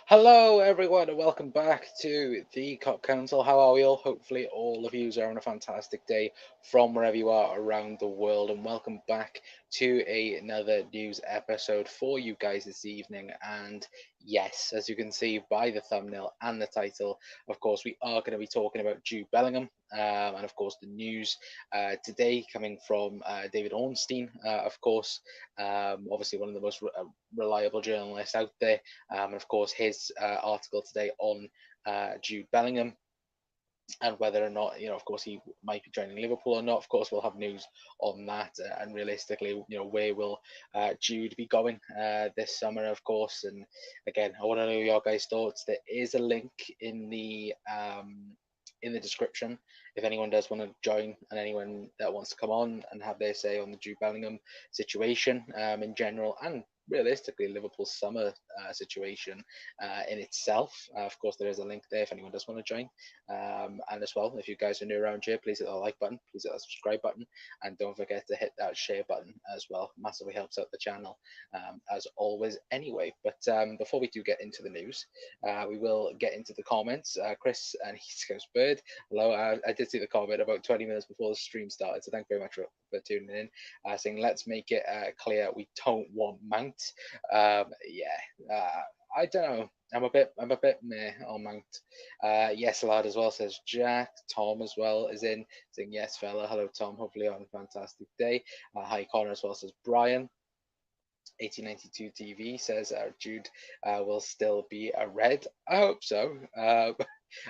Hello, everyone, and welcome back to the Cop Council. How are we all? Hopefully, all of you are having a fantastic day from wherever you are around the world, and welcome back to another news episode for you guys this evening. And yes, as you can see by the thumbnail and the title, of course, we are going to be talking about Jude Bellingham. And of course, the news today coming from David Ornstein, of course, obviously one of the most reliable journalists out there. And of course, his article today on Jude Bellingham and whether or not, of course, he might be joining Liverpool or not. Of course, we'll have news on that, and realistically, where will Jude be going this summer, of course. And again, I want to know your guys' thoughts. There is a link in the description if anyone does want to join and anyone that wants to come on and have their say on the Jude Bellingham situation in general, and realistically Liverpool's summer situation in itself. Of course, there is a link there if anyone does want to join. And as well, if you guys are new around here, please hit the like button, please hit that subscribe button, and don't forget to hit that share button as well. Massively helps out the channel, as always anyway. But before we do get into the news, we will get into the comments. Chris and East Coast Bird, hello. I did see the comment about 20 minutes before the stream started, so thank you very much for tuning in. Saying, let's make it clear we don't want Mount. I don't know. I'm a bit meh on Mount. Yes, lad as well, says Jack. Tom as well is in, saying yes, fella. Hello, Tom. Hopefully you're having a fantastic day. Hi, Connor as well, says Brian. 1892 TV says Jude will still be a red. I hope so.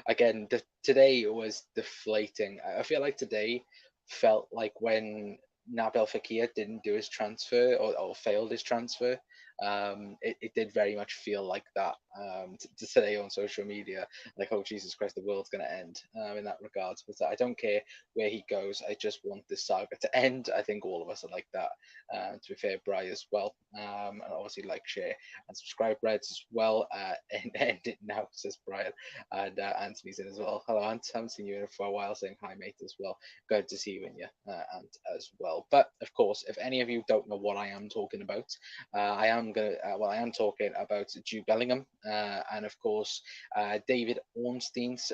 Again, today was deflating. I feel like today felt like when Nabil Fekir didn't do his transfer or failed his transfer. It did very much feel like that to today on social media. Like, oh, Jesus Christ, the world's going to end in that regards. But I don't care where he goes. I just want this saga to end. I think all of us are like that. To be fair, Bri as well. And obviously, like, share, and subscribe, Reds as well. And end it now, says Brian. And Anthony's in as well. Hello, Ant. Haven't seen you in for a while, saying hi, mate, as well. Good to see you in you, Ant, as well. But of course, if any of you don't know what I am talking about, I am talking about Jude Bellingham, and of course, David Ornstein's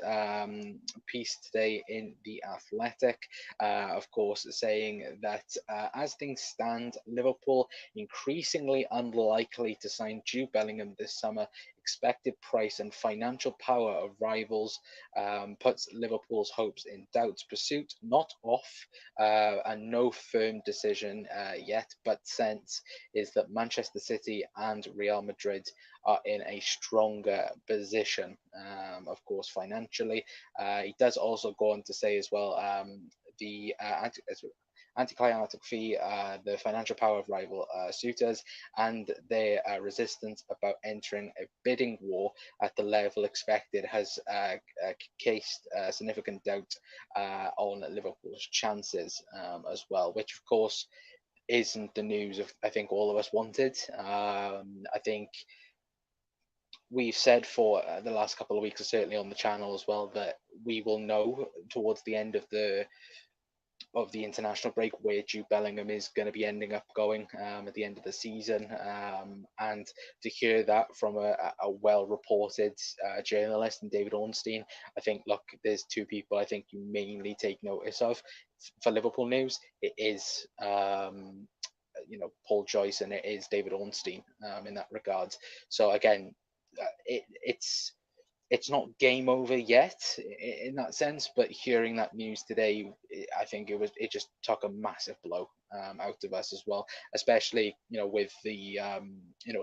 piece today in The Athletic, of course, saying that as things stand, Liverpool increasingly unlikely to sign Jude Bellingham this summer. Expected price and financial power of rivals puts Liverpool's hopes in doubt. Pursuit not off, and no firm decision yet, but sense is that Manchester City and Real Madrid are in a stronger position, of course, financially. He does also go on to say as well the anti-climatic fee, the financial power of rival suitors, and their resistance about entering a bidding war at the level expected has cast significant doubt on Liverpool's chances as well, which of course isn't the news of I think all of us wanted. I think we've said for the last couple of weeks, certainly on the channel as well, that we will know towards the end of the international break where Jude Bellingham is going to be ending up going at the end of the season. And to hear that from a well-reported journalist and David Ornstein, I think, look, there's two people I think you mainly take notice of for Liverpool news. It is Paul Joyce and it is David Ornstein in that regard. So again, it's not game over yet in that sense, but hearing that news today, I think it just took a massive blow out of us as well, especially with the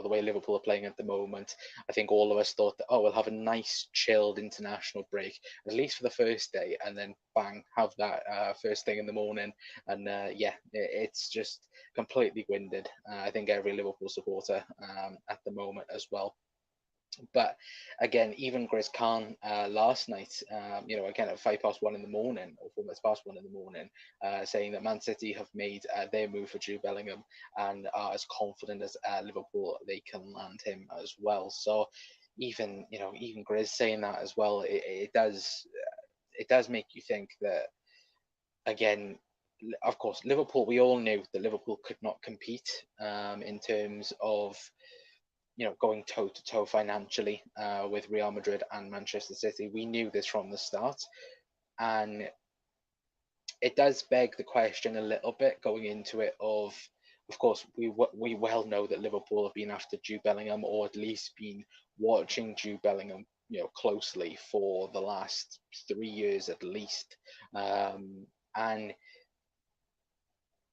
way Liverpool are playing at the moment. I think all of us thought that, oh, we'll have a nice chilled international break at least for the first day, and then bang, have that first thing in the morning, and it's just completely winded. I think every Liverpool supporter at the moment as well. But again, even Grizz Khan last night, again at 1:05 in the morning, or 1:04 in the morning, saying that Man City have made their move for Jude Bellingham and are as confident as Liverpool they can land him as well. So even Grizz saying that as well, it does make you think that again. Of course, Liverpool. We all knew that Liverpool could not compete in terms of going toe to toe financially with Real Madrid and Manchester City. We knew this from the start, and it does beg the question a little bit going into it. Of course, we well know that Liverpool have been after Jude Bellingham, or at least been watching Jude Bellingham, closely for the last 3 years at least. And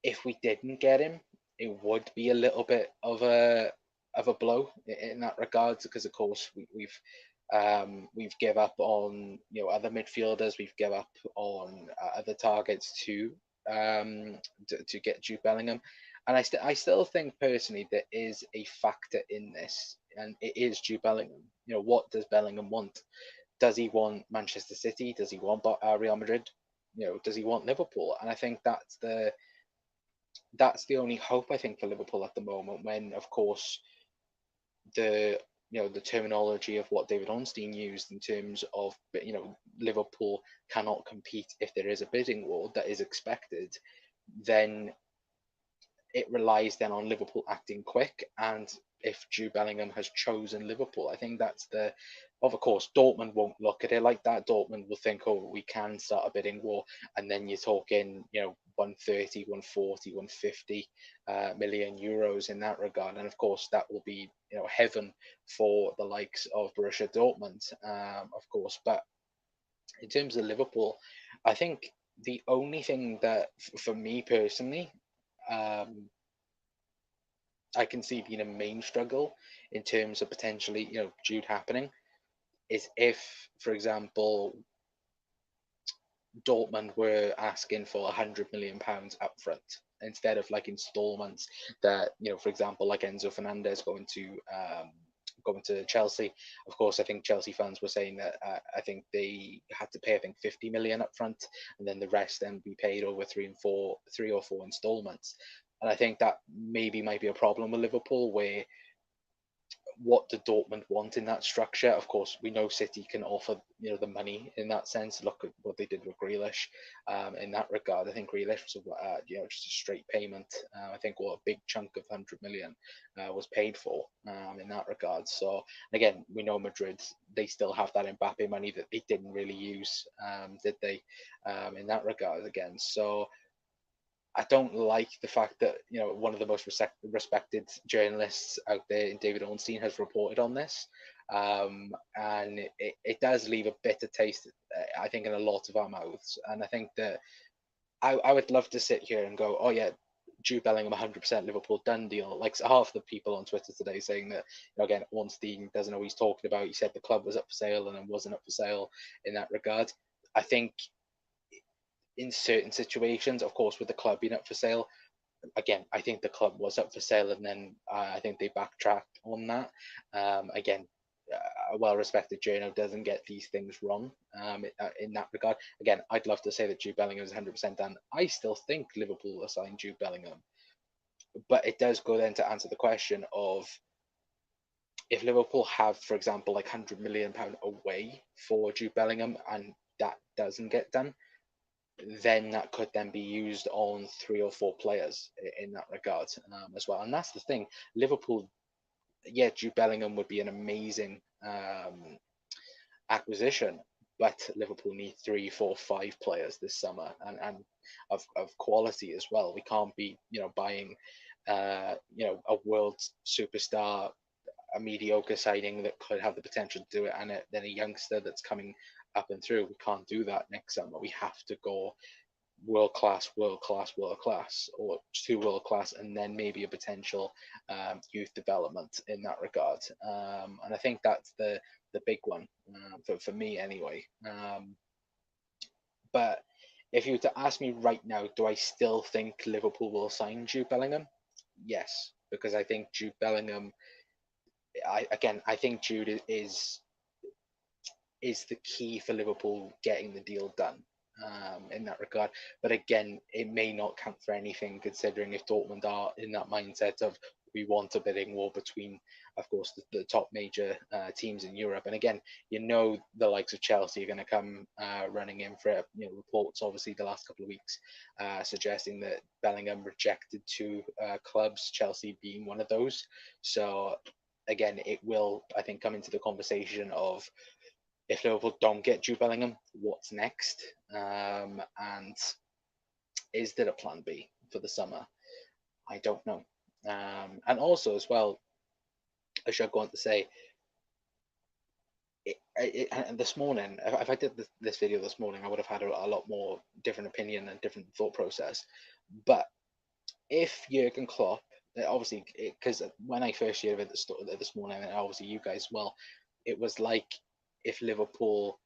if we didn't get him, it would be a little bit of a blow in that regard, because of course we've give up on other midfielders, we've give up on other targets to get Jude Bellingham, and I still think personally there is a factor in this, and it is Jude Bellingham. What does Bellingham want? Does he want Manchester City? Does he want Real Madrid? Does he want Liverpool? And I think that's the only hope, I think, for Liverpool at the moment. When, of course, the the terminology of what David Ornstein used in terms of Liverpool cannot compete if there is a bidding war that is expected, then it relies then on Liverpool acting quick. And if Jude Bellingham has chosen Liverpool, I think that's of course, Dortmund won't look at it like that. Dortmund will think, oh, we can start a bidding war, and then you're talking, 130, 140, 150 million euros in that regard. And of course, that will be, heaven for the likes of Borussia Dortmund, of course. But in terms of Liverpool, I think the only thing that, for me personally, um, I can see being a main struggle in terms of potentially, Jude happening, is if, for example, Dortmund were asking for £100 million up front instead of like installments that, for example, like Enzo Fernandez going to Chelsea. Of course, I think Chelsea fans were saying that I think they had to pay, I think, 50 million up front, and then the rest then be paid over three or four installments. And I think that maybe might be a problem with Liverpool, where what do Dortmund want in that structure? Of course, we know City can offer the money in that sense. Look at what they did with Grealish. In that regard, I think Grealish was just a straight payment. I think a big chunk of 100 million was paid for in that regard. So again, we know Madrid, they still have that Mbappe money that they didn't really use, did they? In that regard again, so I don't like the fact that one of the most respected journalists out there, in David Ornstein, has reported on this, and it does leave a bitter taste, I think, in a lot of our mouths. And I think that I would love to sit here and go, oh yeah, Jude Bellingham 100% Liverpool, done deal. Like half the people on Twitter today saying that, again, Ornstein doesn't know what he's talking about. He said the club was up for sale and then wasn't up for sale in that regard. I think in certain situations, of course, with the club being up for sale, again, I think the club was up for sale, and then I think they backtracked on that. Again, a well-respected journal doesn't get these things wrong in that regard. Again, I'd love to say that Jude Bellingham is 100% done. I still think Liverpool will sign Jude Bellingham, but it does go then to answer the question of, if Liverpool have, for example, like £100 million away for Jude Bellingham, and that doesn't get done, then that could then be used on 3 or 4 players in that regard, as well. And that's the thing. Liverpool, yeah, Jude Bellingham would be an amazing acquisition, but Liverpool need 3, 4, 5 players this summer, and of quality as well. We can't be buying a world superstar, a mediocre signing that could have the potential to do it, and then a youngster that's coming up and through. We can't do that next summer. We have to go world class, world class, world class, or too world class, and then maybe a potential youth development in that regard. And I think that's the big one for me anyway. But if you were to ask me right now, do I still think Liverpool will sign Jude Bellingham? Yes, because I think Jude Bellingham. I think Jude is the key for Liverpool getting the deal done in that regard. But again, it may not count for anything, considering if Dortmund are in that mindset of, we want a bidding war between, of course, the top major teams in Europe. And again, the likes of Chelsea are going to come running in for it. Reports, obviously, the last couple of weeks suggesting that Bellingham rejected 2 clubs, Chelsea being one of those. So again, it will, I think, come into the conversation of, if Liverpool don't get Jude Bellingham, what's next? And is there a plan B for the summer? I don't know. And also, as well, I should go on to say, and this morning, if I did this video this morning, I would have had a lot more different opinion and different thought process. But if Jurgen Klopp, obviously, because when I first heard of it this morning, and obviously you guys as well, it was like if Liverpool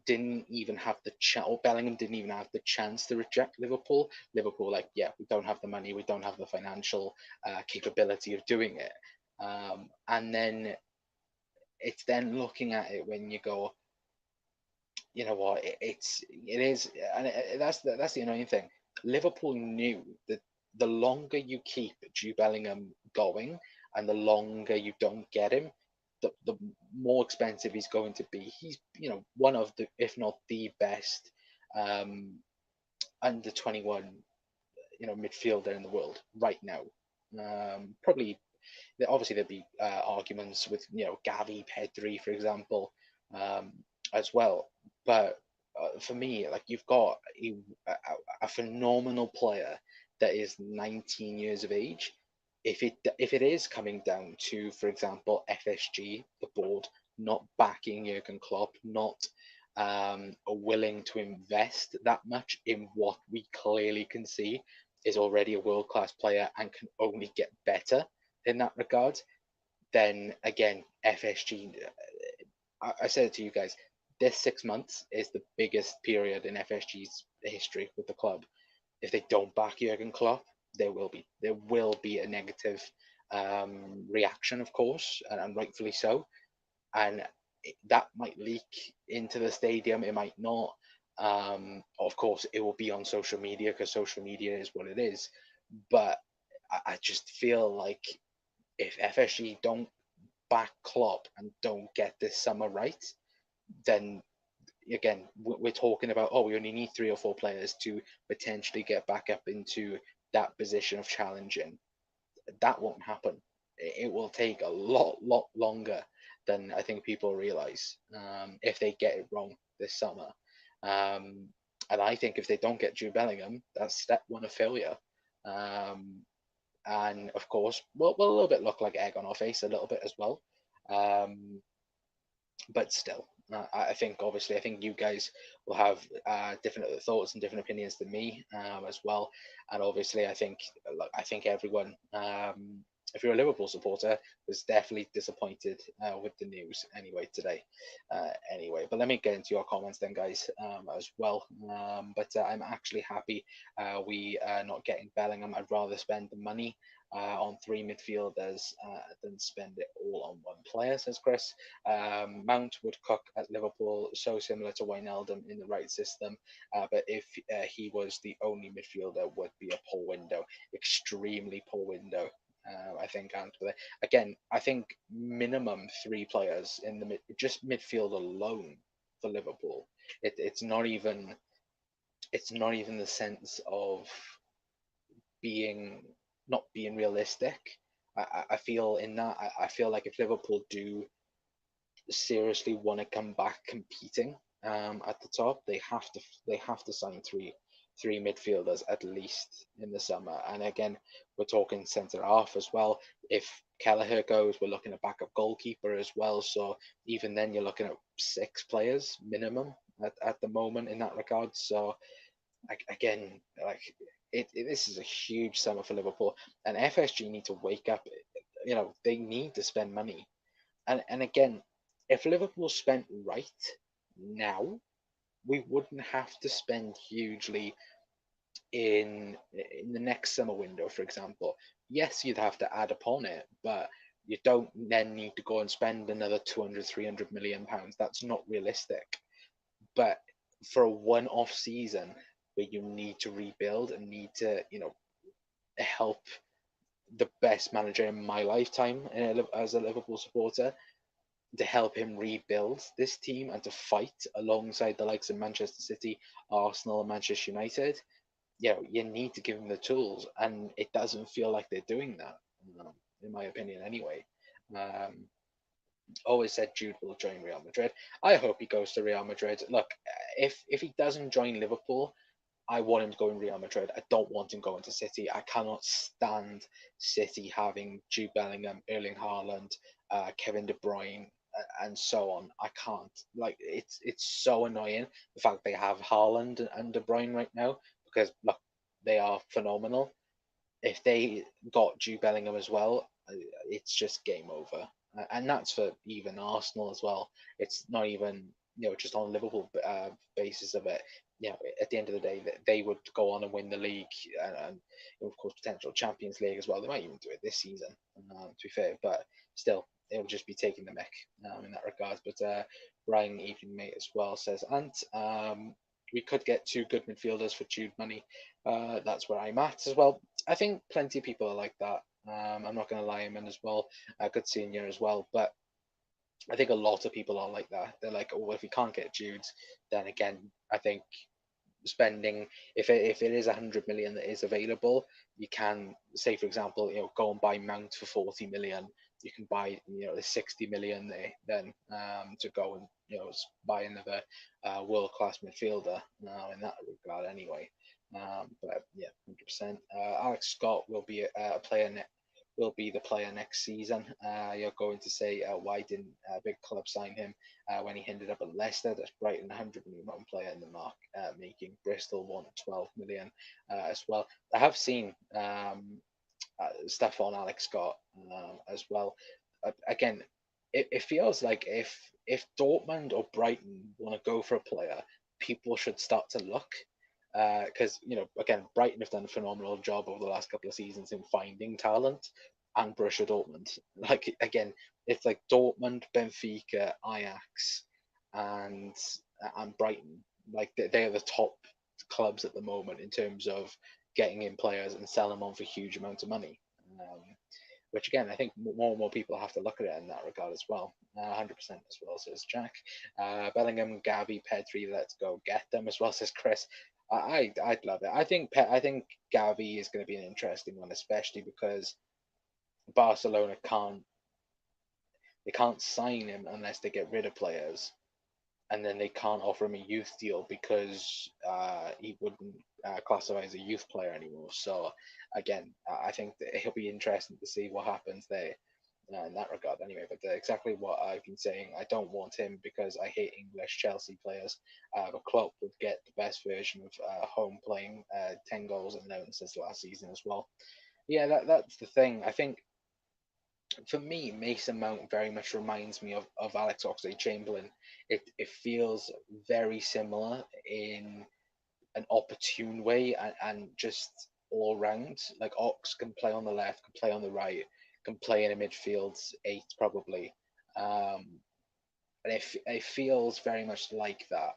didn't even have the chance, or Bellingham didn't even have the chance to reject Liverpool. Liverpool, like, yeah, we don't have the money, we don't have the financial capability of doing it. And then it's then looking at it when you go, you know what, it is, and that's the annoying thing. Liverpool knew that the longer you keep Jude Bellingham going, and the longer you don't get him, the more expensive he's going to be. He's, one of the, if not the best, um, under 21, midfielder in the world right now. Probably, obviously there'd be arguments with, Gavi, Pedri, for example, um, as well. But for me, like, you've got a phenomenal player that is 19 years of age. If it is coming down to, for example, FSG, the board, not backing Jurgen Klopp, not willing to invest that much in what we clearly can see is already a world class player and can only get better in that regard, then again, FSG, I said it to you guys, this 6 months is the biggest period in FSG's history with the club. If they don't back Jurgen Klopp, there will be a negative reaction, of course, and rightfully so. And that might leak into the stadium. It might not. Of course, it will be on social media because social media is what it is. But I just feel like if FSG don't back Klopp and don't get this summer right, then again, we're talking about, we only need 3 or 4 players to potentially get back up into that position of challenging. That won't happen. It will take a lot longer than I think people realize, if they get it wrong this summer. And I think if they don't get Jude Bellingham, that's step one of failure. Um, and of course, we'll a little bit look like egg on our face a little bit as well. Um, but still, I think, obviously, I think you guys will have different thoughts and different opinions than me, as well. And obviously, I think everyone, if you're a Liverpool supporter, was definitely disappointed with the news anyway today. Anyway, but let me get into your comments then, guys, as well. But I'm actually happy we are not getting Bellingham. I'd rather spend the money on 3 midfielders than spend it all on one player, says Chris. Mount would cook at Liverpool, so similar to Wijnaldum in the right system. But if he was the only midfielder, would be a poor window, extremely poor window. I think, and again, I think minimum 3 players in the just midfield alone for Liverpool. It's not even the sense of being not being realistic. I feel in that I feel like if Liverpool do seriously want to come back competing at the top, they have to sign three midfielders at least in the summer. And again, we're talking centre half as well. If Kelleher goes, we're looking at backup goalkeeper as well. So even then, you're looking at 6 players minimum at the moment in that regard. So again, like, this is a huge summer for Liverpool, and FSG need to wake up. They need to spend money, and again, if Liverpool spent right now, we wouldn't have to spend hugely in the next summer window, for example. Yes, you'd have to add upon it, but you don't then need to go and spend another 200, 300 million pounds. That's not realistic. But for a one-off season where you need to rebuild and need to, help the best manager in my lifetime as a Liverpool supporter, to help him rebuild this team and to fight alongside the likes of Manchester City, Arsenal, and Manchester United, you need to give them the tools, and it doesn't feel like they're doing that, in my opinion, anyway. Um, always said Jude will join Real Madrid. I hope he goes to Real Madrid. Look, if he doesn't join Liverpool, I want him to go in Real Madrid. I don't want him going to City. I cannot stand City having Jude Bellingham, Erling Haaland, Kevin De Bruyne, and so on. I can't. Like it's so annoying the fact they have Haaland and De Bruyne right now because look, they are phenomenal. If they got Jude Bellingham as well, it's just game over. And that's for even Arsenal as well. It's not even just on Liverpool basis of it. At the end of the day, they would go on and win the league, and of course potential Champions League as well. They might even do it this season, to be fair. But still, it would just be taking the mick in that regard. But Brian Evening Mate as well says, and we could get two good midfielders for Jude money. That's where I'm at as well. I think plenty of people are like that. I'm not going to lie, him in as well. Good senior as well, but I think a lot of people are like that. They're like, oh, well, if we can't get Jude, then again, I think spending if it is 100 million that is available, you can say, for example, go and buy Mount for 40 million. You can buy the 60 million there then to go and buy another world class midfielder in that regard anyway. But yeah, 100%. Alex Scott will be a player will be the player next season. You're going to say, why didn't big club sign him when he ended up at Leicester? That's Brighton, 100 million player in the mark, making Bristol want 12 million as well. I have seen stuff on Alex Scott as well. Again, it feels like if Dortmund or Brighton want to go for a player, people should start to look because again, Brighton have done a phenomenal job over the last couple of seasons in finding talent, and Borussia Dortmund. Like again, it's like Dortmund, Benfica, Ajax, and and Brighton. Like they're the top clubs at the moment in terms of getting in players and selling them on for huge amounts of money. Um, which again, I think more and more people have to look at it in that regard as well. 100% as well, says Jack. Bellingham, Gavi, Pedri, let's go get them as well, says Chris. I'd love it. I think Gavi is going to be an interesting one, especially because Barcelona can't sign him unless they get rid of players, and then they can't offer him a youth deal because he wouldn't classify as a youth player anymore. So again, I think that it'll be interesting to see what happens there in that regard. Anyway, but exactly what I've been saying, I don't want him because I hate English Chelsea players. But Klopp would get the best version of home playing 10 goals and 11 since last season as well. Yeah, that's the thing. I think for me, Mason Mount very much reminds me of Alex Oxlade-Chamberlain. It feels very similar in an opportune way and just all round. Like Ox can play on the left, can play on the right, can play in a midfield eight probably. And it feels very much like that.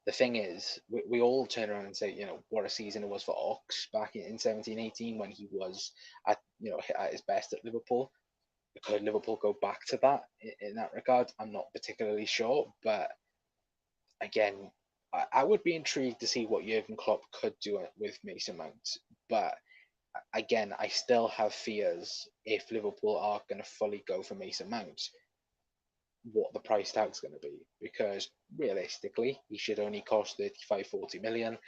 The thing is, we all turn around and say, what a season it was for Ox back in 17-18 when he was at his best at Liverpool. Could Liverpool go back to that in that regard? I'm not particularly sure, but again, I would be intrigued to see what Jurgen Klopp could do with Mason Mount. But again, I still have fears if Liverpool are going to fully go for Mason Mount, what the price tag's going to be, because realistically he should only cost 35, 40 million,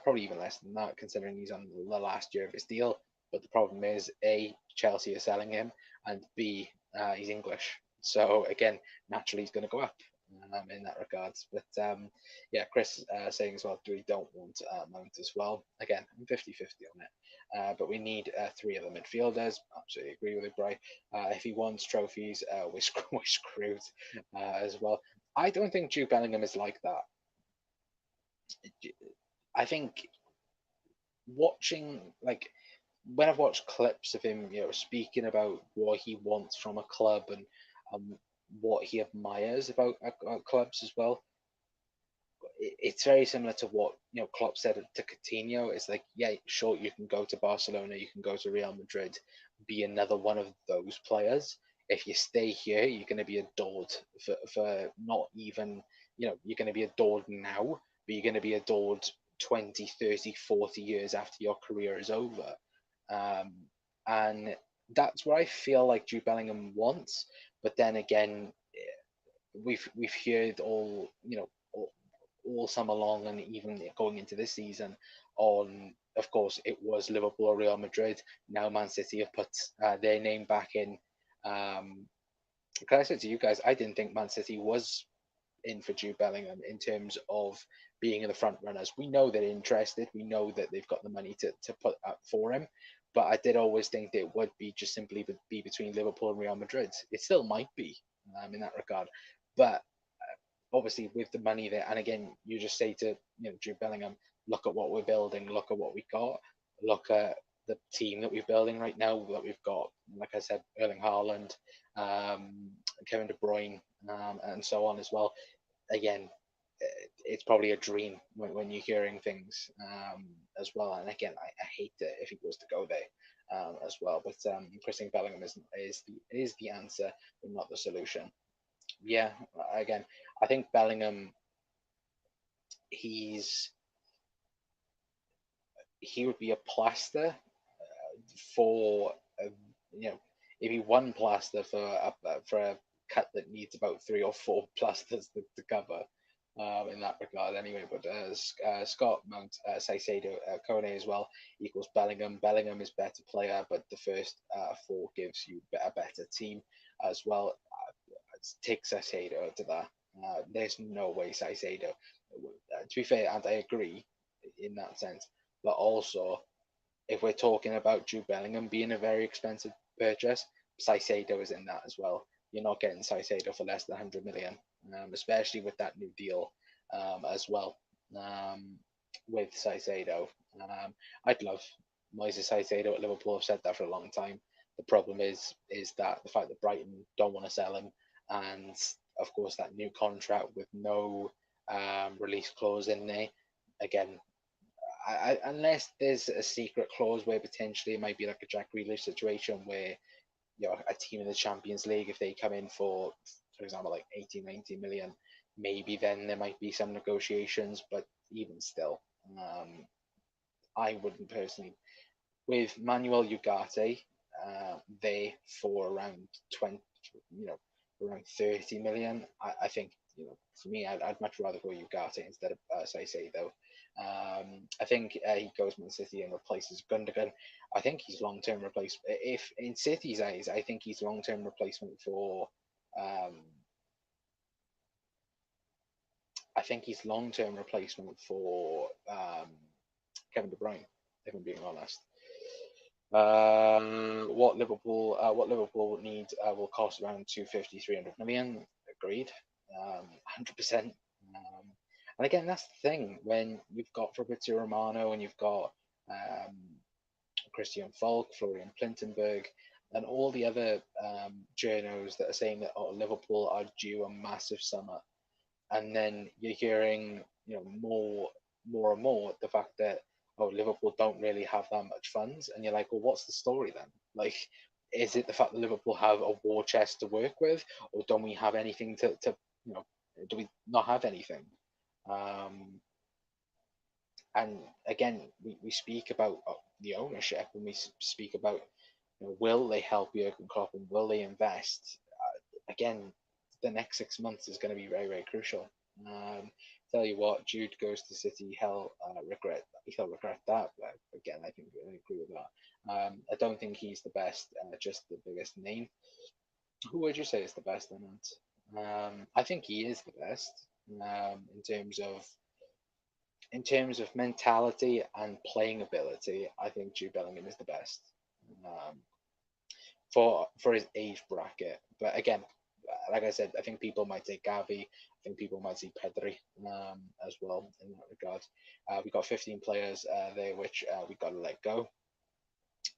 probably even less than that considering he's on the last year of his deal. But the problem is, A, Chelsea are selling him, and B, he's English, so again, naturally he's going to go up in that regards. But yeah, Chris saying as well, we don't want Mount as well. Again, I'm 50-50 on it, but we need three other midfielders. Absolutely agree with it, Bry. If he wants trophies, we're screwed as well. I don't think Jude Bellingham is like that. I think watching, like, when I've watched clips of him, speaking about what he wants from a club and what he admires about clubs as well, it's very similar to what Klopp said to Coutinho. It's like, yeah, sure, you can go to Barcelona, you can go to Real Madrid, be another one of those players. If you stay here, you're going to be adored for not even, you're going to be adored now, but you're going to be adored 20, 30, 40 years after your career is over. And that's what I feel like Jude Bellingham wants. But then again, we've heard all summer long, and even going into this season, on, of course, it was Liverpool or Real Madrid. Now Man City have put their name back in. Um, can I say to you guys, I didn't think Man City was in for Jude Bellingham in terms of being in the front runners. We know they're interested. We know that they've got the money to put up for him. But I did always think that it would be just simply be between Liverpool and Real Madrid. It still might be in that regard. But obviously with the money there, and again, you just say to Jude Bellingham, look at what we're building, look at what we got, look at the team that we're building right now. That we've got, like I said, Erling Haaland, Kevin De Bruyne, and so on as well. Again, it's probably a dream when you're hearing things as well. And again, I hate it if he was to go there as well. But Christian Bellingham is the answer, but not the solution. Yeah, again, I think Bellingham, he's he would be a plaster for you know if he one plaster for a cut that needs about 3 or 4 plasters to cover in that regard anyway. But Scott Mount, Saicedo, Kone as well equals Bellingham. Bellingham is better player, but the first 4 gives you a better team as well. Take Saicedo to that. There's no way Saicedo. To be fair, and I agree in that sense, but also if we're talking about Jude Bellingham being a very expensive purchase, Saicedo is in that as well. You're not getting Saicedo for less than 100 million, especially with that new deal as well with Saicedo. I'd love Moises Saicedo at Liverpool. I've said that for a long time. The problem is that the fact that Brighton don't want to sell him, and of course that new contract with no release clause in there. Again, unless there's a secret clause where potentially it might be like a Jack Grealish situation where a team in the Champions League, if they come in for example, like 80, 90 million, maybe then there might be some negotiations. But even still, I wouldn't personally. With Manuel Ugarte, there for around 20, you know, around 30 million. I think for me, I'd much rather go Ugarte instead of Saicedo. I think he goes Man City and replaces Gundogan. I think he's long term replacement. If in City's eyes, I think he's long term replacement for. Um, I think he's long term replacement for Kevin De Bruyne. If I'm being honest. What Liverpool need will cost around 250, 300 million. Agreed, 100%. And again, that's the thing when you've got Fabrizio Romano and you've got um, Christian Falk, Florian Plintenberg, and all the other journos that are saying that Liverpool are due a massive summer, and then you're hearing more and more the fact that Liverpool don't really have that much funds, and you're like, well, what's the story then? Like, is it the fact that Liverpool have a war chest to work with, or don't we have anything to do we not have anything? Um, and again, we speak about the ownership, and we speak about will they help Jurgen Klopp and will they invest? Again, the next 6 months is going to be very, very crucial. Tell you what, Jude goes to City, he'll regret that. But again, I think I agree with that. I don't think he's the best, just the biggest name. Who would you say is the best then? I think he is the best in terms of mentality and playing ability. I think Jude Bellingham is the best. Um, for his age bracket. But again, like I said, I think people might say Gavi. I think people might see Pedri as well in that regard. We got 15 players there, which we got to let go.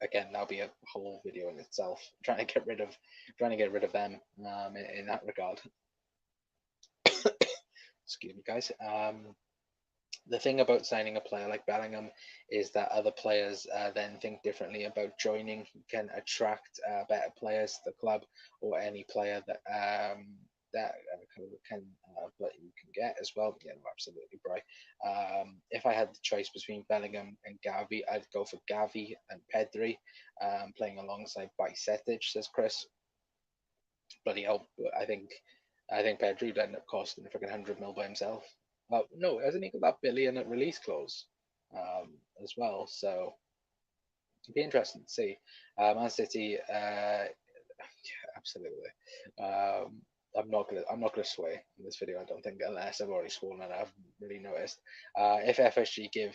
Again, that'll be a whole video in itself. Trying to get rid of them in that regard. Excuse me, guys. The thing about signing a player like Bellingham is that other players then think differently about joining. He can attract better players to the club, or any player that that but you can get as well. Yeah, no, absolutely, Bry. If I had the choice between Bellingham and Gavi, I'd go for Gavi and Pedri, playing alongside Bajcetic, says Chris. Bloody hell, I think Pedri would end up costing a freaking 100 mil by himself. No, hasn't he got that billion at release clause as well? So it'd be interesting to see. Man City, absolutely. I'm not gonna sway in this video. I don't think, unless I've already sworn and I haven't really noticed. If FSG give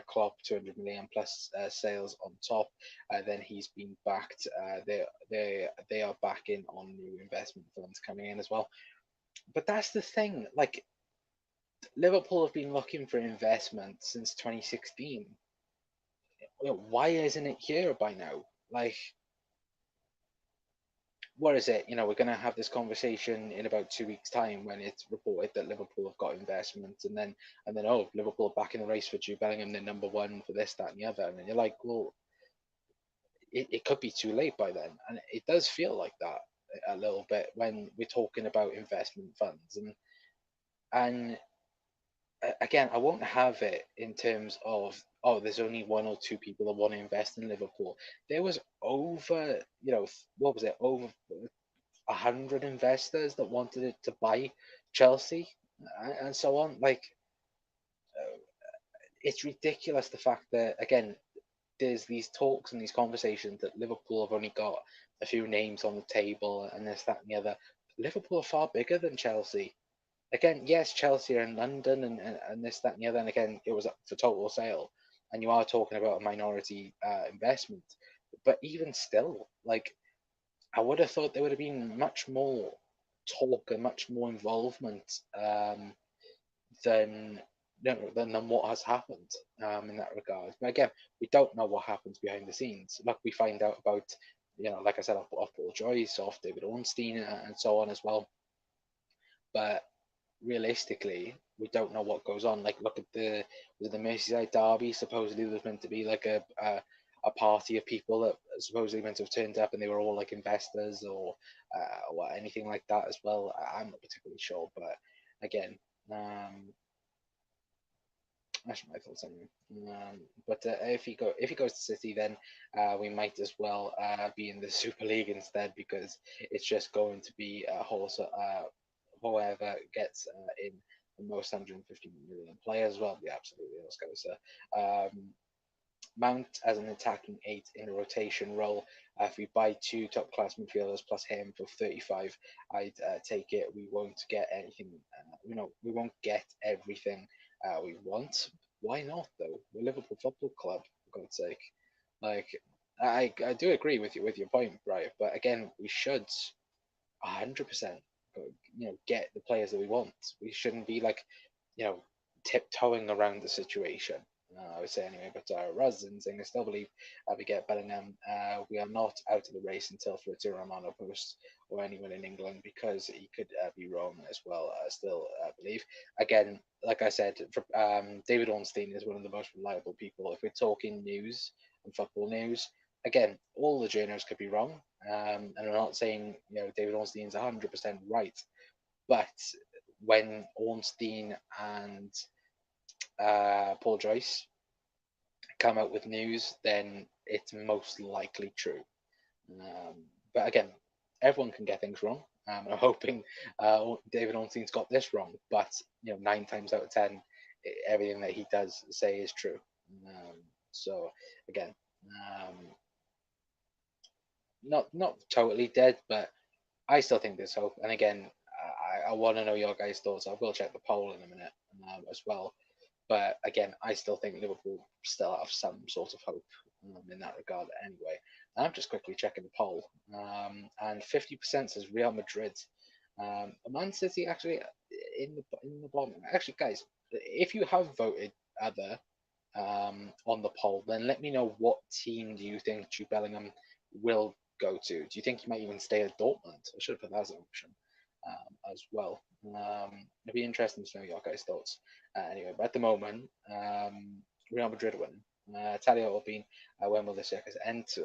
Klopp 200 million plus sales on top, then he's been backed. They are backing on new investment funds coming in as well. But that's the thing. Like, Liverpool have been looking for investment since 2016. Why isn't it here by now? Like, what is it? We're going to have this conversation in about 2 weeks' time when it's reported that Liverpool have got investment, and then oh, Liverpool are back in the race for Jude Bellingham, they're number one for this, that, and the other, and then you're like, well, it could be too late by then, and it does feel like that a little bit when we're talking about investment funds, and again, I won't have it in terms of, oh, there's only one or two people that want to invest in Liverpool. There was over, what was it, over 100 investors that wanted it to buy Chelsea and so on. Like, it's ridiculous the fact that, again, there's these talks and these conversations that Liverpool have only got a few names on the table and this, that, and the other. Liverpool are far bigger than Chelsea. Again, yes, Chelsea are in London and this, that, and the other. And again, it was up for total sale. And you are talking about a minority investment. But even still, like, I would have thought there would have been much more talk and much more involvement than than what has happened in that regard. But again, we don't know what happens behind the scenes. Like, we find out about, like I said, off Paul Joyce, off David Ornstein, and so on as well. But realistically, we don't know what goes on. Like, look at the Merseyside derby. Supposedly, there was meant to be like a party of people that supposedly meant to have turned up, and they were all like investors or anything like that as well. I'm not particularly sure, but again, that's my thoughts anyway. But if he goes to City, then we might as well be in the Super League instead, because it's just going to be a horse. Whoever gets in the most 150 million players, well, yeah, absolutely, let's go. So, Mount as an attacking eight in a rotation role. If we buy two top class midfielders plus him for 35, I'd take it. We won't get anything. We won't get everything we want. Why not though? We're Liverpool Football Club, for God's sake. Like, I do agree with your point, right? But again, we should 100% get the players that we want. We shouldn't be like, tiptoeing around the situation. I would say anyway, but rather than saying, I still believe we get Bellingham. We are not out of the race until Fabrizio Romano posts or anyone in England, because he could be wrong as well. I still believe. Again, like I said, David Ornstein is one of the most reliable people. If we're talking news and football news, again, all the journalists could be wrong. And I'm not saying David Ornstein's 100% right, but when Ornstein and Paul Joyce come out with news, then it's most likely true. But again, everyone can get things wrong. I'm hoping David Ornstein's got this wrong, but 9 times out of 10, everything that he does say is true. So again, not totally dead, but I still think there's hope. And again, I want to know your guys' thoughts. I will check the poll in a minute as well. But again, I still think Liverpool still have some sort of hope in that regard anyway. And I'm just quickly checking the poll. And 50% says Real Madrid. Man City actually in the bottom. Actually, guys, if you have voted other on the poll, then let me know what team do you think Jude Bellingham will go to. Do you think he might even stay at Dortmund? I should have put that as an option as well. It'd be interesting to know your guys' thoughts. Anyway, but at the moment, Real Madrid win. Talia will be when will the circus end? To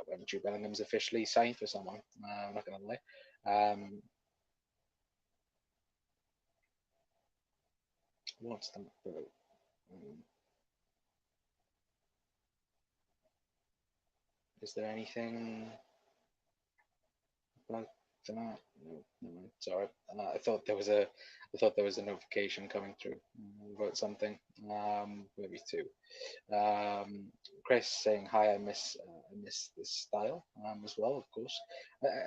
when Jude Bellingham's officially signed for someone. I'm not going to lie. What's that about? Um, is there anything about that? No, no, sorry. I thought there was a notification coming through about something. Maybe two. Um, Chris saying hi. I miss this style as well, of course.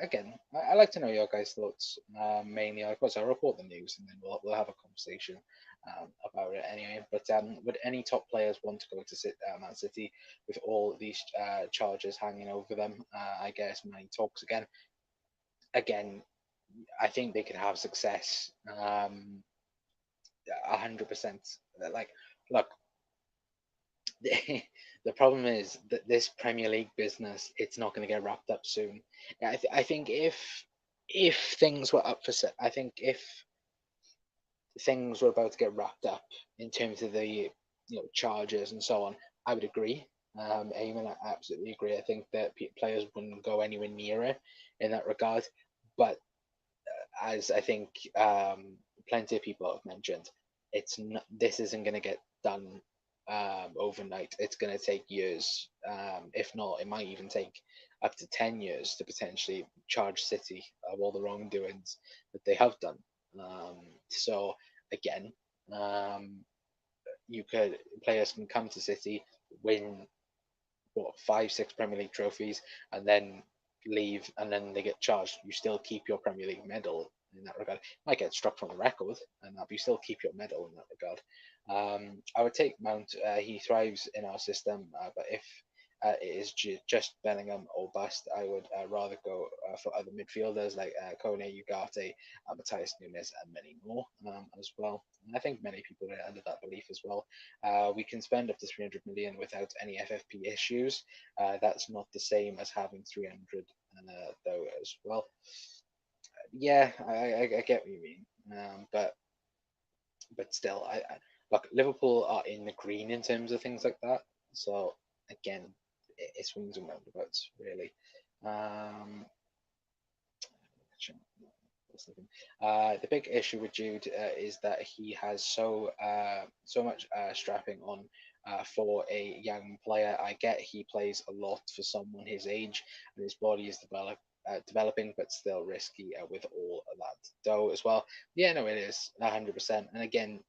Again, I like to know your guys' thoughts. Mainly, of course, I report the news and then we'll have a conversation about it anyway. But would any top players want to go to Man City with all these charges hanging over them? I guess money talks again. Again, I think they could have success. 100%. Like, look, the, the problem is that this Premier League business, it's not going to get wrapped up soon. I think if things were up for I think if things were about to get wrapped up in terms of the charges and so on, I would agree. Eamon, I absolutely agree. I think that players wouldn't go anywhere near it in that regard. But as I think plenty of people have mentioned, it's not, this isn't going to get done overnight. It's going to take years. If not, it might even take up to 10 years to potentially charge City of all the wrongdoings that they have done. So again, um, you could players can come to City, win what 5, 6 Premier League trophies, and then leave, and then they get charged. You still keep your Premier League medal in that regard. You might get struck from the record, and that, but you still keep your medal in that regard. I would take Mount. He thrives in our system, but if it is just Bellingham or bust, I would rather go for other midfielders like Kone, Ugarte, Matthias Nunes, and many more as well. And I think many people are under that belief as well. We can spend up to 300 million without any FFP issues. That's not the same as having 300 though as well. Yeah, I get what you mean, but still, look, Liverpool are in the green in terms of things like that. So again, it swings and roundabouts really. Um, the big issue with Jude is that he has so much strapping on for a young player. I get he plays a lot for someone his age, and his body is developing, but still risky with all of that dough as well. Yeah, no, it is 100%. And again,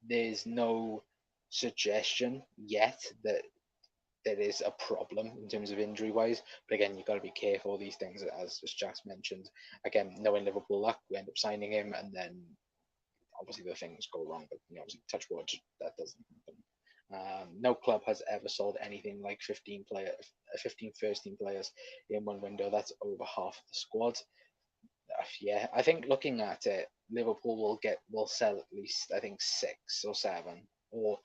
there's no suggestion yet that there is a problem in terms of injury wise. But again, you've got to be careful of these things, as Jack's mentioned. Again, knowing Liverpool luck, we end up signing him, and then obviously the things go wrong. But obviously, touch wood, that doesn't happen. No club has ever sold anything like 15 first team players in one window. That's over half the squad. Yeah, I think looking at it, Liverpool will sell at least I think 6 or 7, or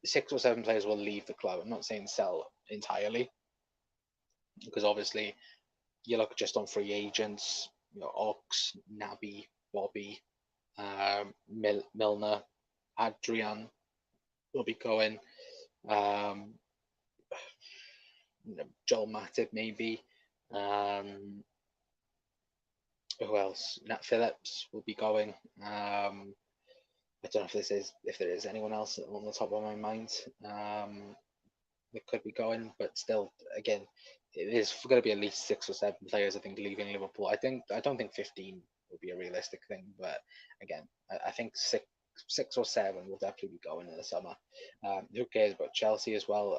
6 or 7 players will leave the club. I'm not saying sell entirely, because obviously you look just on free agents, Ox, Naby, Bobby, Milner, Adrian will be going, um, Joel Matip maybe, um, who else? Nat Phillips will be going. I don't know if there is anyone else on the top of my mind. That could be going, but still, again, it is going to be at least 6 or 7 players. I think leaving Liverpool. I don't think 15 would be a realistic thing, but again, I think six or 7 will definitely be going in the summer. Who cares about Chelsea as well?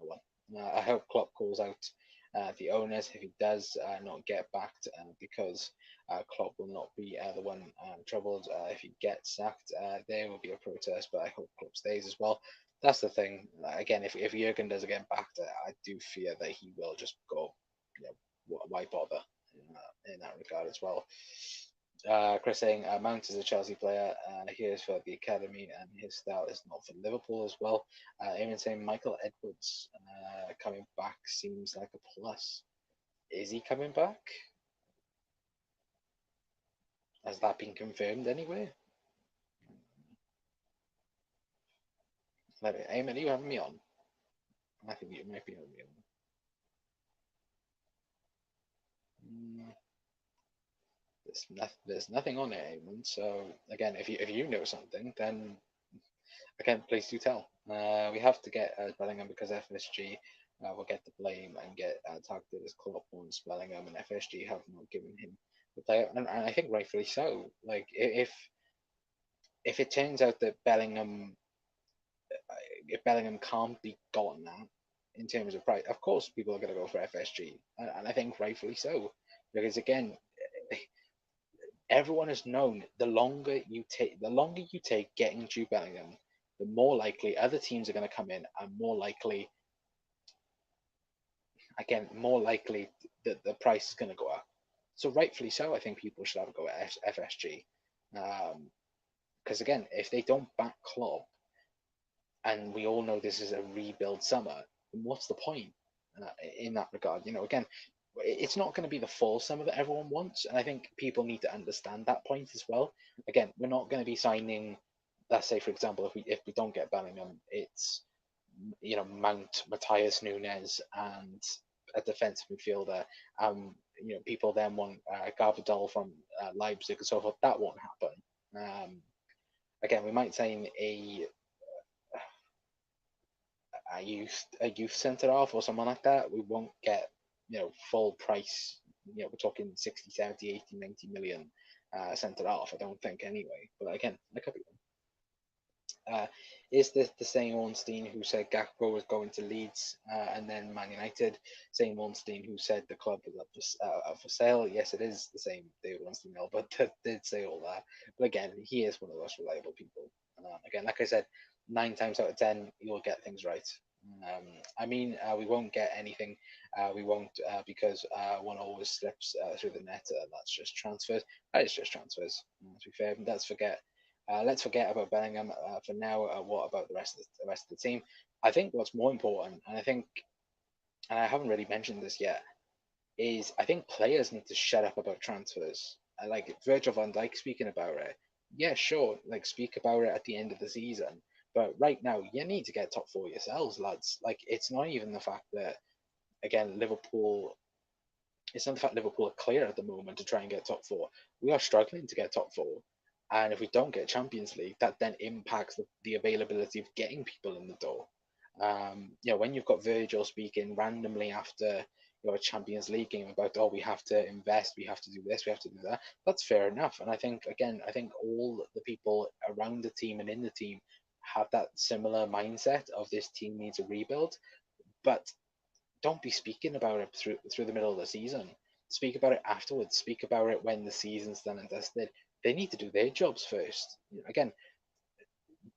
No one. I hope Klopp calls out the owners if he does not get backed, because Klopp will not be the one troubled if he gets sacked. There will be a protest, but I hope Klopp stays as well. That's the thing. Again, if Jurgen does get backed, I do fear that he will just go. Why bother in that regard as well. Chris saying Mount is a Chelsea player. He is for the academy, and his style is not for Liverpool as well. Even saying Michael Edwards coming back seems like a plus. Is he coming back? Has that been confirmed anyway? Eamon, are you having me on? I think you might be having me on. there's nothing on it, Eamon. So again, if you know something, then again, please do tell. We have to get Bellingham because FSG will get the blame and get targeted as Klopp wants Bellingham, and FSG have not given him the player, and I think rightfully so. Like if it turns out that if Bellingham can't be gotten at in terms of price, of course people are going to go for FSG, and I think rightfully so, because again, everyone has known the longer you take getting Jude Bellingham, the more likely other teams are going to come in, and more likely that the price is going to go up. So rightfully so, I think people should have a go at FSG, because again, if they don't back Klopp, and we all know this is a rebuild summer, then what's the point in that regard? Again, it's not going to be the full summer that everyone wants, and I think people need to understand that point as well. Again, we're not going to be signing. Let's say, for example, if we don't get Bellingham, it's Mount, Matthias Nunes, and a defensive midfielder. People then want Garbadol from Leipzig and so forth. That won't happen. Again, we might sign a youth centre half or someone like that. We won't get full price. We're talking 60, 70, 80, 90 million centre half. I don't think anyway. But again, I could be wrong. Is this the same Ornstein who said Gakpo was going to Leeds and then Man United? Same Ornstein who said the club was up for sale? Yes, it is the same David Ornstein, but did say all that. But again, he is one of the most reliable people. Again, like I said, 9 times out of 10, you will get things right. We won't get anything. We won't because one always slips through the net. That's just transfers. That is just transfers. To be fair, let's forget about Bellingham for now. What about the rest of the team? I think what's more important, and I haven't really mentioned this yet, is I think players need to shut up about transfers. Like Virgil van Dijk speaking about it. Yeah, sure. Like speak about it at the end of the season. But right now, you need to get top 4 yourselves, lads. Like it's not even the fact that again Liverpool. It's not the fact Liverpool are clear at the moment to try and get top 4. We are struggling to get top 4. And if we don't get Champions League, that then impacts the availability of getting people in the door. When you've got Virgil speaking randomly after a Champions League game about, oh, we have to invest, we have to do this, we have to do that, that's fair enough. And I think all the people around the team and in the team have that similar mindset of this team needs a rebuild. But don't be speaking about it through the middle of the season. Speak about it afterwards. Speak about it when the season's done and dusted. They need to do their jobs first. Again,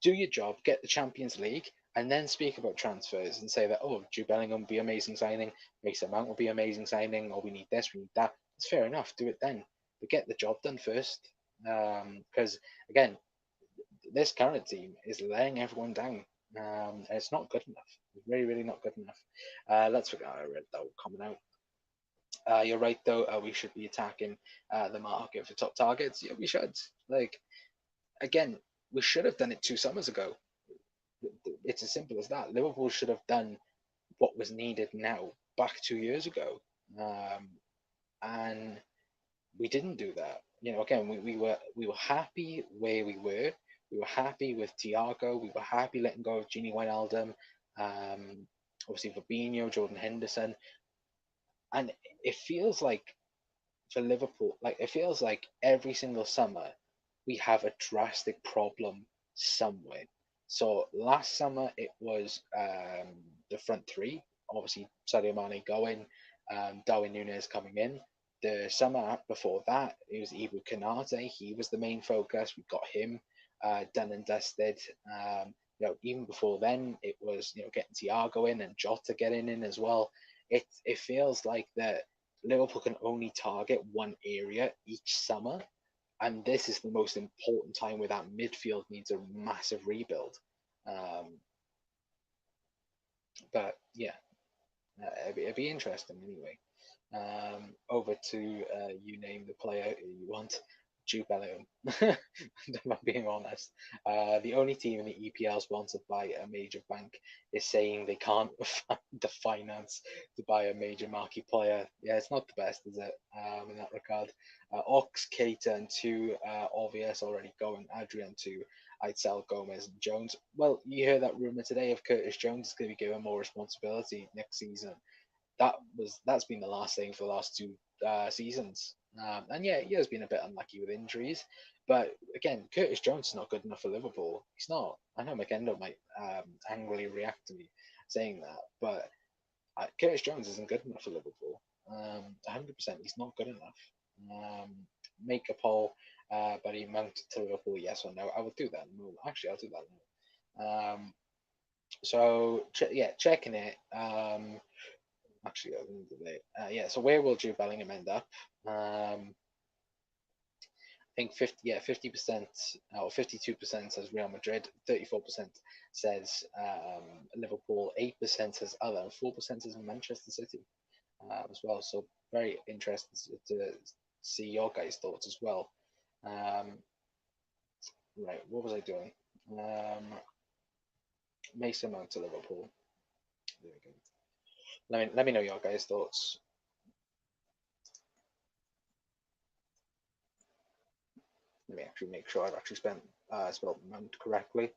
do your job, get the Champions League, and then speak about transfers and say that, oh, Jude Bellingham will be amazing signing, Mason Mount will be amazing signing, or we need this, we need that. It's fair enough. Do it then, but get the job done first. Because again, this current team is laying everyone down. And it's not good enough. It's really, really not good enough. Let's forget I read that coming out. You're right, though. We should be attacking the market for top targets. Yeah, we should. Like, again, we should have done it 2 summers ago. It's as simple as that. Liverpool should have done what was needed now back 2 years ago, and we didn't do that. Again, we were happy where we were. We were happy with Thiago. We were happy letting go of Gini Wijnaldum. Obviously Fabinho, Jordan Henderson, and it feels like for Liverpool, like it feels like every single summer we have a drastic problem somewhere. So last summer it was the front 3, obviously Sadio Mane going, Darwin Núñez coming in. The summer before that, it was Ibu Kanate. He was the main focus. We got him done and dusted. Even before then, it was getting Thiago in and Jota getting in as well. It feels like that Liverpool can only target one area each summer, and this is the most important time where that midfield needs a massive rebuild. But yeah, it'd be interesting anyway. Over to you name the player you want. Jude Bellingham. If I'm being honest, the only team in the EPL sponsored by a major bank is saying they can't find the finance to buy a major marquee player. Yeah, it's not the best, is it? In that regard, Ox, Keita, and two obvious already going. Adrian two. I'd sell Gomez and Jones. Well, you hear that rumor today of Curtis Jones is going to be given more responsibility next season. That's been the last thing for the last two seasons. And yeah, he has been a bit unlucky with injuries, but again, Curtis Jones is not good enough for Liverpool. He's not. I know McKendall might angrily react to me saying that, but Curtis Jones isn't good enough for Liverpool. 100%, he's not good enough. Make a poll, but he mounted to Liverpool, yes or no? I will do that. Actually, I'll do that now. So yeah, checking it. Actually, yeah. So where will Jude Bellingham end up? I think 50% or 52% says Real Madrid, 34% says Liverpool, 8% says other, and 4% says Manchester City as well. So very interested to see your guys' thoughts as well. Right, what was I doing? Mason Mount to Liverpool. There we go. Let me know your guys' thoughts. Let me actually make sure I've actually spelled Mount correctly,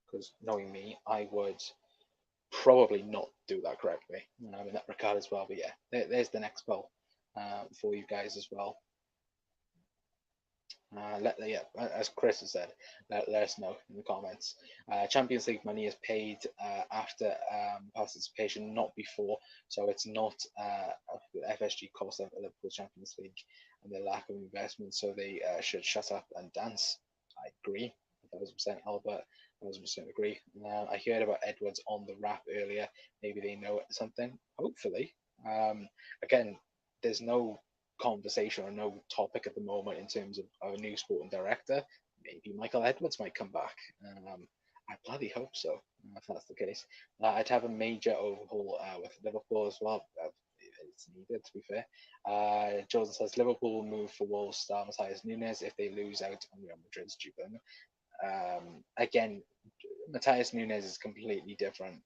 because knowing me, I would probably not do that correctly in that regard as well. But yeah, there's the next poll for you guys as well. As Chris has said, let us know in the comments. Champions League money is paid after participation, not before. So it's not FSG cost of Liverpool Champions League and the lack of investment. So they should shut up and dance. I agree, 1,000%, Albert. 1,000% agree. I heard about Edwards on the wrap earlier. Maybe they know something. Hopefully. Again, there's no conversation or no topic at the moment in terms of a new sporting director. Maybe Michael Edwards might come back. I bloody hope so, if that's the case. I'd have a major overhaul with Liverpool as well. It's needed, to be fair. Jordan says Liverpool will move for Wolves star Matthias Nunes if they lose out on Real Madrid's Jude Bellingham. Again, Matthias Nunes is completely different.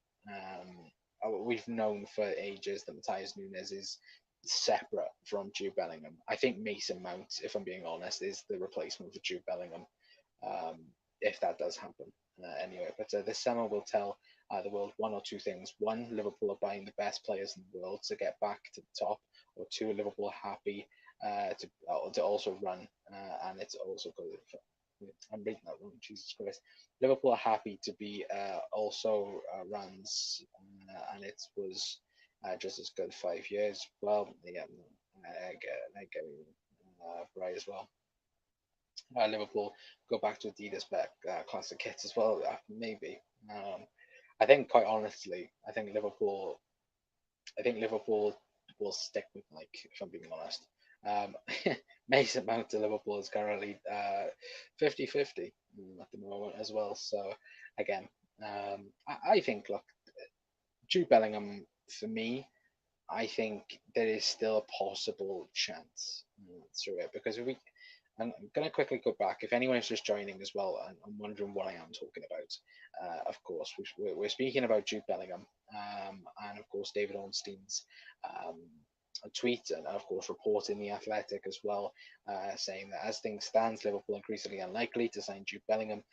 We've known for ages that Matthias Nunes is separate from Jude Bellingham. I think Mason Mount, if I'm being honest, is the replacement for Jude Bellingham, if that does happen. Anyway, but this summer will tell the world one or two things. One, Liverpool are buying the best players in the world to get back to the top, or two, Liverpool are happy to also run, and it's also good. I'm reading that wrong, Jesus Christ. Liverpool are happy to be also runs, and it was just as good 5 years. Well, yeah, I get right as well. Liverpool go back to Adidas back classic kits as well. Maybe. I think, quite honestly, I think Liverpool will stick with Nike, if I'm being honest. Mason Mount to Liverpool is currently 50-50 at the moment as well. So, again, I think, look, Jude Bellingham, for me, I think there is still a possible chance through it, because I'm going to quickly go back. If anyone is just joining as well, and I'm wondering what I am talking about, of course, we're speaking about Jude Bellingham, and of course David Ornstein's a tweet, and of course report in the Athletic as well, saying that as things stand, Liverpool increasingly unlikely to sign Jude Bellingham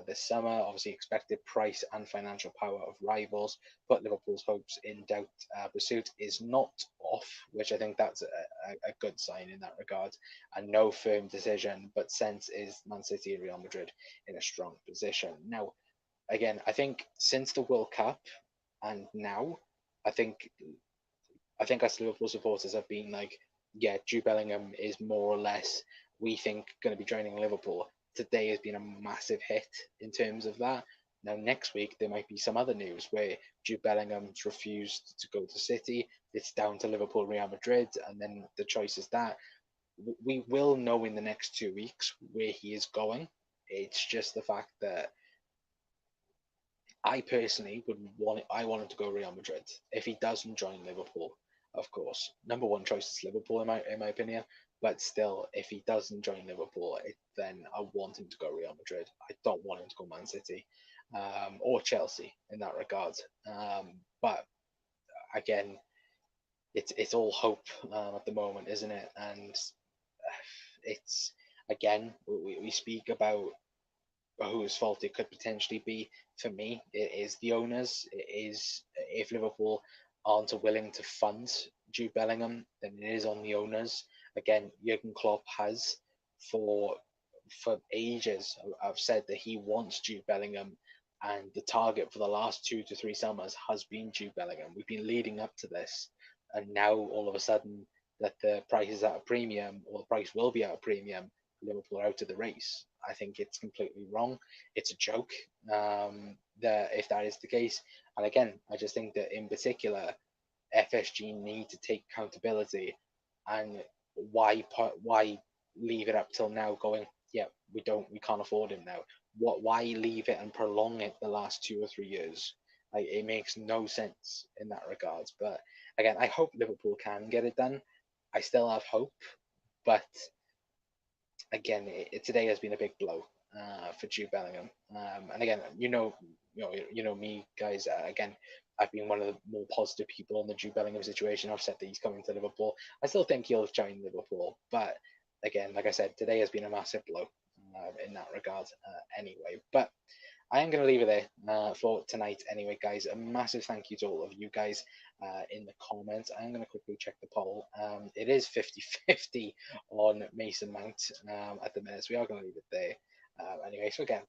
this summer. Obviously, expected price and financial power of rivals put Liverpool's hopes in doubt. Pursuit is not off, which I think that's a good sign in that regard, and no firm decision, but sense is Man City and Real Madrid in a strong position. Now, again, I think since the World Cup and now, I think us Liverpool supporters have been like, yeah, Jude Bellingham is more or less, we think, going to be joining Liverpool. Today has been a massive hit in terms of that. Now, next week, there might be some other news where Jude Bellingham's refused to go to City. It's down to Liverpool, Real Madrid, and then the choice is that. We will know in the next 2 weeks where he is going. It's just the fact that I personally I want him to go Real Madrid. If he doesn't join Liverpool, of course, number one choice is Liverpool in my opinion. But still, if he doesn't join Liverpool, then I want him to go Real Madrid. I don't want him to go Man City, or Chelsea in that regard. But again, it's all hope at the moment, isn't it? And it's again, we speak about whose fault it could potentially be. For me, it is the owners. It is, if Liverpool aren't willing to fund Jude Bellingham, then it is on the owners. Again, Jurgen Klopp has for for ages. I've said that he wants Jude Bellingham, and the target for the last 2 to 3 summers has been Jude Bellingham. We've been leading up to this, and now all of a sudden that the price is at a premium, or the price will be at a premium, Liverpool are out of the race. I think it's completely wrong. It's a joke. That if that is the case, and again, I just think that in particular, FSG need to take accountability, and why leave it up till now? Going, yeah, we can't afford him now. Why leave it and prolong it the last 2 or 3 years? Like, it makes no sense in that regards. But again, I hope Liverpool can get it done. I still have hope, but again, today has been a big blow for Jude Bellingham. And again, me, guys. Again, I've been one of the more positive people on the Jude Bellingham situation. I've said that he's coming to Liverpool. I still think he'll join Liverpool, but again, like I said, today has been a massive blow in that regard. Anyway, but I am going to leave it there for tonight anyway, guys. A massive thank you to all of you guys in the comments. I'm going to quickly check the poll. It is 50-50 on Mason Mount at the minute, so we are going to leave it there. Anyway, so again,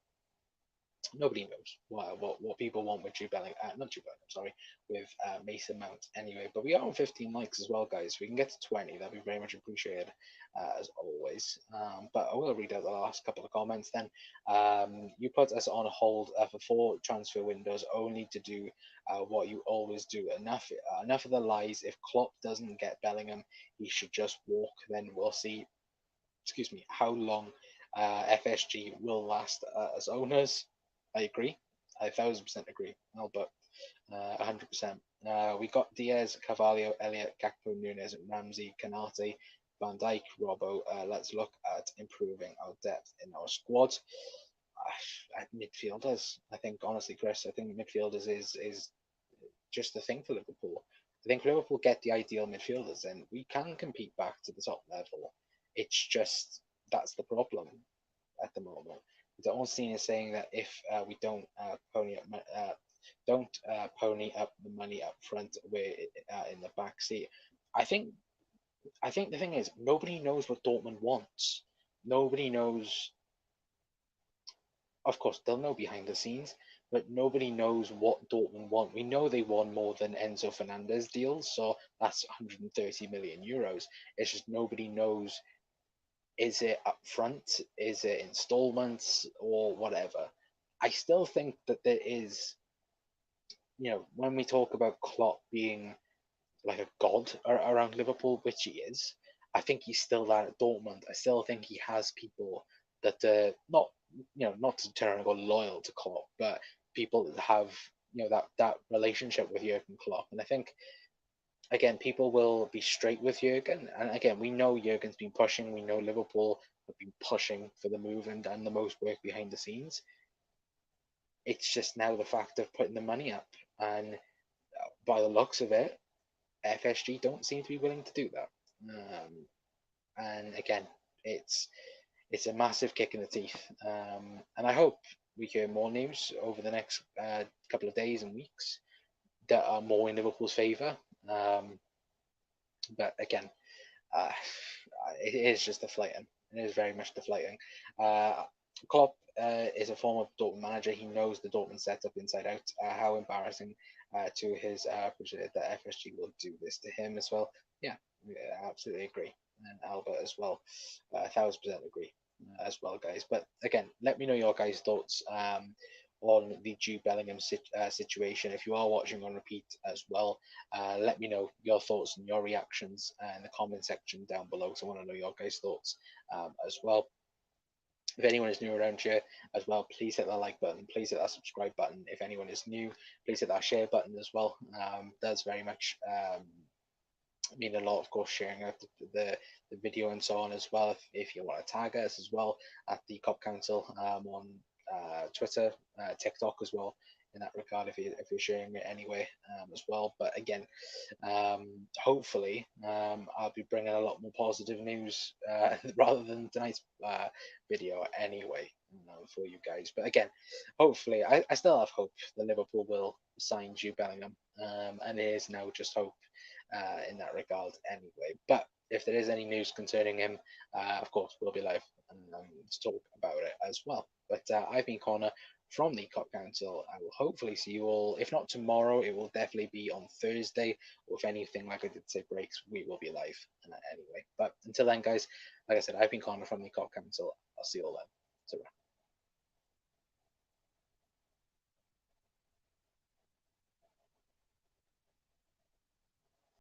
nobody knows what people want with Jude Bellingham, not Jude Bellingham, sorry, with Mason Mount anyway. But we are on 15 likes as well, guys. If we can get to 20, that'd be very much appreciated, as always. But I will read out the last couple of comments then. You put us on hold for 4 transfer windows only to do what you always do. Enough of the lies. If Klopp doesn't get Bellingham, he should just walk. Then we'll see, excuse me, how long FSG will last as owners. I agree. I 1,000% agree, Albert. 100%. We got Diaz, Carvalho, Elliott, Gakpo, Nunes, Ramsey, Canate, Van Dijk, Robbo. Let's look at improving our depth in our squad. At midfielders, I think, honestly, Chris, I think midfielders is just the thing for Liverpool. I think Liverpool get the ideal midfielders, and we can compete back to the top level. It's just that's the problem at the moment. The Ornstein is saying that if we don't pony up the money up front, we're in the back seat. I think the thing is nobody knows what Dortmund wants. Nobody knows. Of course, they'll know behind the scenes, but nobody knows what Dortmund want. We know they want more than Enzo Fernandez deals, so that's 130 million euros. It's just nobody knows, is it upfront? Is it installments or whatever? I still think that there is, when we talk about Klopp being like a god around Liverpool, which he is, I think he's still that at Dortmund. I still think he has people that not to turn and go loyal to Klopp, but people that have that relationship with Jurgen Klopp. And I think again, people will be straight with Jurgen. And again, we know Jurgen's been pushing. We know Liverpool have been pushing for the move and done the most work behind the scenes. It's just now the fact of putting the money up. And by the looks of it, FSG don't seem to be willing to do that. And again, it's a massive kick in the teeth. And I hope we hear more news over the next couple of days and weeks that are more in Liverpool's favour. But again, uh, it is just deflating. It is very much deflating. Klopp is a former Dortmund manager. He knows the Dortmund setup inside out. How embarrassing to his appreciate that FSG will do this to him as well. Yeah, I absolutely agree. And Albert as well. 1,000% agree as well, guys. But again, let me know your guys' thoughts on the Jude Bellingham situation. If you are watching on repeat as well, let me know your thoughts and your reactions in the comment section down below, because I want to know your guys' thoughts as well. If anyone is new around here as well, please hit that like button. Please hit that subscribe button. If anyone is new, please hit that share button as well. That's very much mean a lot, of course, sharing out the video and so on as well. If you want to tag us as well at the Cop Council on Twitter, TikTok as well. In that regard, if you're sharing it anyway as well. But again, hopefully, I'll be bringing a lot more positive news rather than tonight's video anyway for you guys. But again, hopefully, I still have hope that Liverpool will sign Jude Bellingham, and it is now just hope in that regard anyway. But if there is any news concerning him, of course, we'll be live to talk about it as well. But I've been Connor from the Cop Council. I will hopefully see you all. If not tomorrow, it will definitely be on Thursday. Or if anything, like I did say, breaks, we will be live anyway. But until then, guys, like I said, I've been Connor from the Cop Council. I'll see you all then. So.